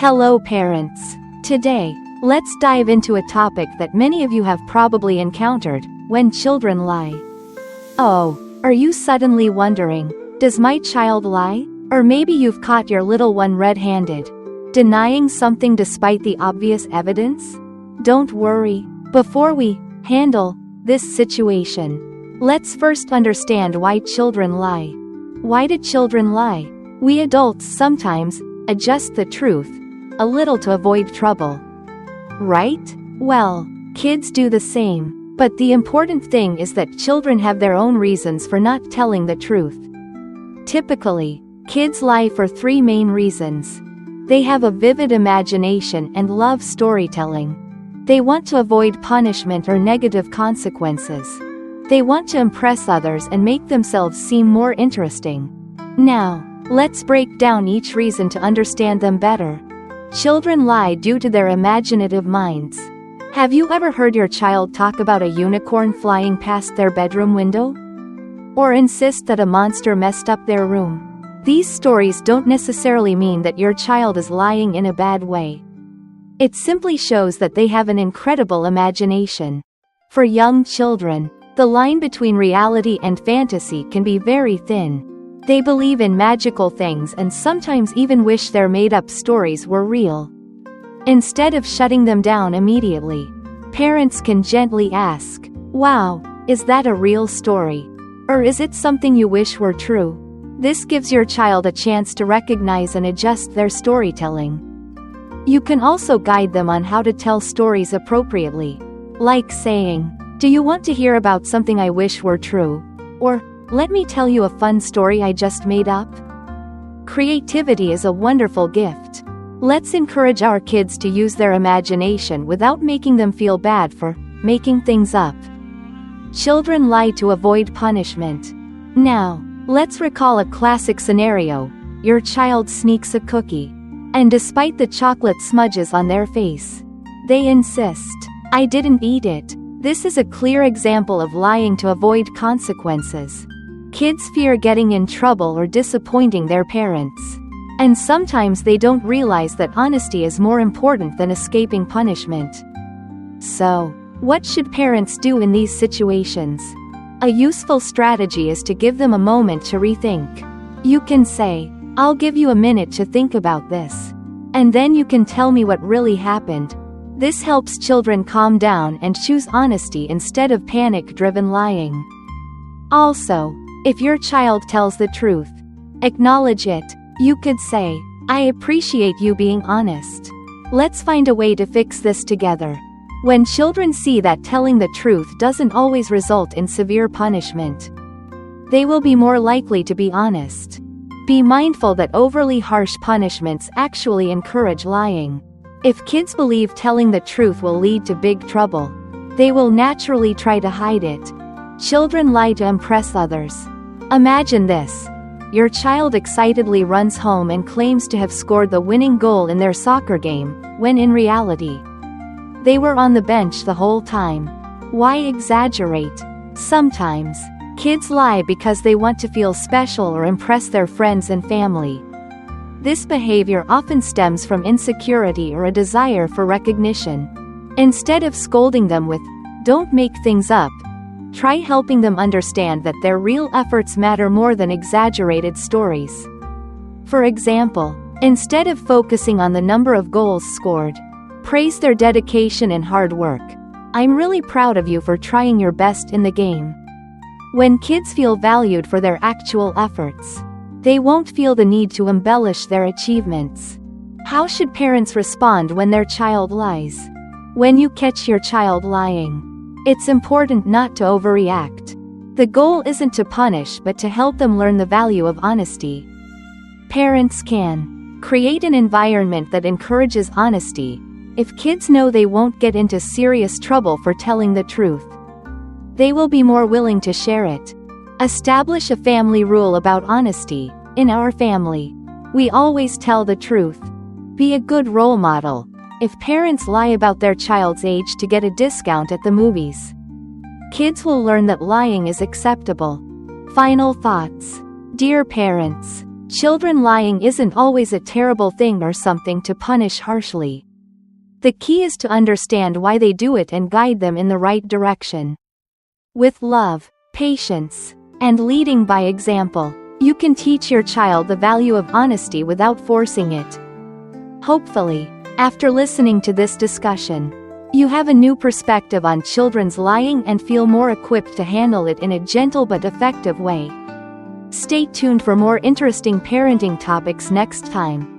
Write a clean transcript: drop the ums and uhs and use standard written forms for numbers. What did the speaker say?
Hello parents. Today, let's dive into a topic that many of you have probably encountered: when children lie. Oh, are you suddenly wondering, does my child lie? Or maybe you've caught your little one red-handed, denying something despite the obvious evidence? Don't worry. Before we handle this situation, let's first understand why children lie. Why do children lie? We adults sometimes adjust the truth a little to avoid trouble. Right? Well, kids do the same, but the important thing is that children have their own reasons for not telling the truth. Typically, kids lie for three main reasons. They have a vivid imagination and love storytelling. They want to avoid punishment or negative consequences. They want to impress others and make themselves seem more interesting. Now, let's break down each reason to understand them better. Children lie due to their imaginative minds. Have you ever heard your child talk about a unicorn flying past their bedroom window? Or insist that a monster messed up their room? These stories don't necessarily mean that your child is lying in a bad way. It simply shows that they have an incredible imagination. For young children, the line between reality and fantasy can be very thin. They believe in magical things and sometimes even wish their made-up stories were real. Instead of shutting them down immediately, parents can gently ask, "Wow, is that a real story? Or is it something you wish were true?" This gives your child a chance to recognize and adjust their storytelling. You can also guide them on how to tell stories appropriately. Like saying, "Do you want to hear about something I wish were true?" Or, "Let me tell you a fun story I just made up." Creativity is a wonderful gift. Let's encourage our kids to use their imagination without making them feel bad for making things up. Children lie to avoid punishment. Now, let's recall a classic scenario. Your child sneaks a cookie. And despite the chocolate smudges on their face, they insist, "I didn't eat it." This is a clear example of lying to avoid consequences. Kids fear getting in trouble or disappointing their parents. And sometimes they don't realize that honesty is more important than escaping punishment. So, what should parents do in these situations? A useful strategy is to give them a moment to rethink. You can say, "I'll give you a minute to think about this. And then you can tell me what really happened." This helps children calm down and choose honesty instead of panic-driven lying. Also, if your child tells the truth, acknowledge it. You could say, "I appreciate you being honest. Let's find a way to fix this together." When children see that telling the truth doesn't always result in severe punishment, they will be more likely to be honest. Be mindful that overly harsh punishments actually encourage lying. If kids believe telling the truth will lead to big trouble, they will naturally try to hide it. Children lie to impress others. Imagine this. Your child excitedly runs home and claims to have scored the winning goal in their soccer game, when in reality, they were on the bench the whole time. Why exaggerate? Sometimes, kids lie because they want to feel special or impress their friends and family. This behavior often stems from insecurity or a desire for recognition. Instead of scolding them with, "Don't make things up," try helping them understand that their real efforts matter more than exaggerated stories. For example, instead of focusing on the number of goals scored, praise their dedication and hard work. "I'm really proud of you for trying your best in the game." When kids feel valued for their actual efforts, they won't feel the need to embellish their achievements. How should parents respond when their child lies? When you catch your child lying, it's important not to overreact. The goal isn't to punish but to help them learn the value of honesty. Parents can create an environment that encourages honesty. If kids know they won't get into serious trouble for telling the truth, they will be more willing to share it. Establish a family rule about honesty. In our family, we always tell the truth. Be a good role model. If parents lie about their child's age to get a discount at the movies, kids will learn that lying is acceptable. Final thoughts. Dear parents, Children lying isn't always a terrible thing or something to punish harshly. The key is to understand why they do it and guide them in the right direction. With love, patience, and leading by example, you can teach your child the value of honesty without forcing it. Hopefully, after listening to this discussion, you have a new perspective on children's lying and feel more equipped to handle it in a gentle but effective way. Stay tuned for more interesting parenting topics next time.